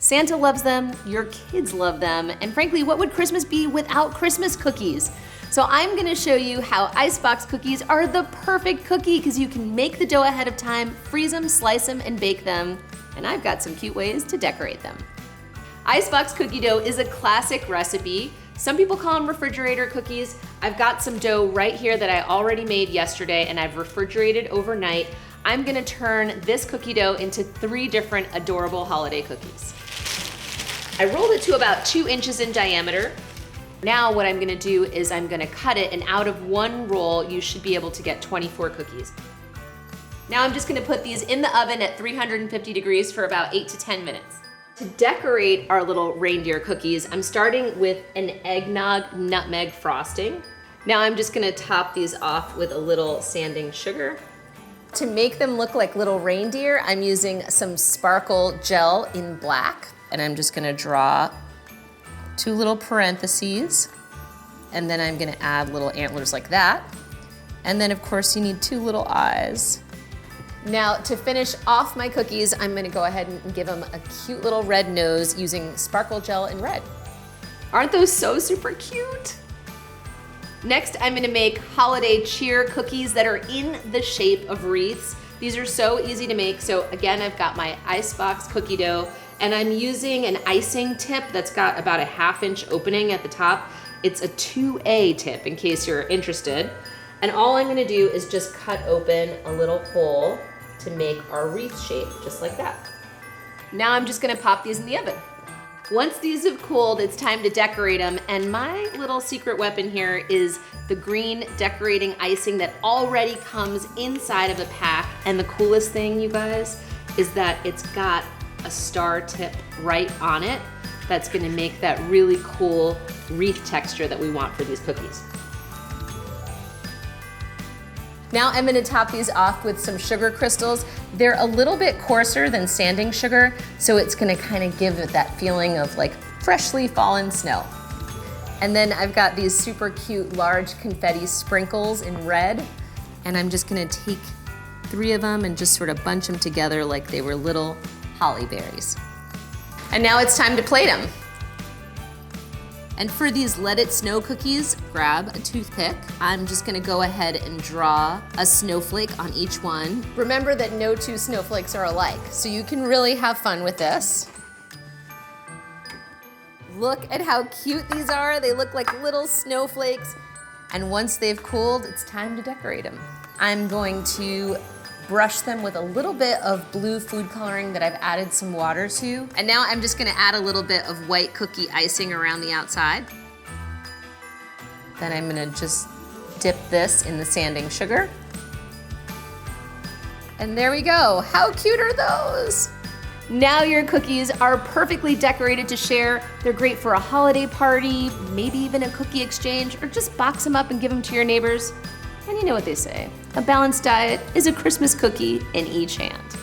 Santa loves them, your kids love them, and frankly, what would Christmas be without Christmas cookies? So I'm gonna show you how Icebox cookies are the perfect cookie because you can make the dough ahead of time, freeze them, slice them, and bake them. And I've got some cute ways to decorate them. Icebox cookie dough is a classic recipe. Some people call them refrigerator cookies. I've got some dough right here that I already made yesterday and I've refrigerated overnight. I'm gonna turn this cookie dough into 3 different adorable holiday cookies. I rolled it to about 2 inches in diameter. Now what I'm gonna do is I'm gonna cut it, and out of 1 roll, you should be able to get 24 cookies. Now I'm just gonna put these in the oven at 350 degrees for about 8 to 10 minutes. To decorate our little reindeer cookies, I'm starting with an eggnog nutmeg frosting. Now I'm just gonna top these off with a little sanding sugar. To make them look like little reindeer, I'm using some sparkle gel in black, and I'm just gonna draw 2 little parentheses, and then I'm gonna add little antlers like that. And then of course you need 2 little eyes. Now to finish off my cookies, I'm gonna go ahead and give them a cute little red nose using sparkle gel in red. Aren't those so super cute? Next, I'm gonna make holiday cheer cookies that are in the shape of wreaths. These are so easy to make. So again, I've got my Icebox cookie dough, and I'm using an icing tip that's got about a 1/2 inch opening at the top. It's a 2A tip in case you're interested. And all I'm gonna do is just cut open a little hole to make our wreath shape, just like that. Now I'm just gonna pop these in the oven. Once these have cooled, it's time to decorate them, and my little secret weapon here is the green decorating icing that already comes inside of a pack. And the coolest thing, you guys, is that it's got a star tip right on it that's gonna make that really cool wreath texture that we want for these cookies. Now I'm gonna top these off with some sugar crystals. They're a little bit coarser than sanding sugar, so it's gonna kind of give it that feeling of like freshly fallen snow. And then I've got these super cute large confetti sprinkles in red, and I'm just gonna take 3 of them and just sort of bunch them together like they were little holly berries. And now it's time to plate them. And for these Let It Snow cookies, grab a toothpick. I'm just gonna go ahead and draw a snowflake on each one. Remember that no 2 snowflakes are alike, so you can really have fun with this. Look at how cute these are. They look like little snowflakes. And once they've cooled, it's time to decorate them. I'm going to brush them with a little bit of blue food coloring that I've added some water to. And now I'm just gonna add a little bit of white cookie icing around the outside. Then I'm gonna just dip this in the sanding sugar. And there we go. How cute are those? Now your cookies are perfectly decorated to share. They're great for a holiday party, maybe even a cookie exchange, or just box them up and give them to your neighbors. And you know what they say, a balanced diet is a Christmas cookie in each hand.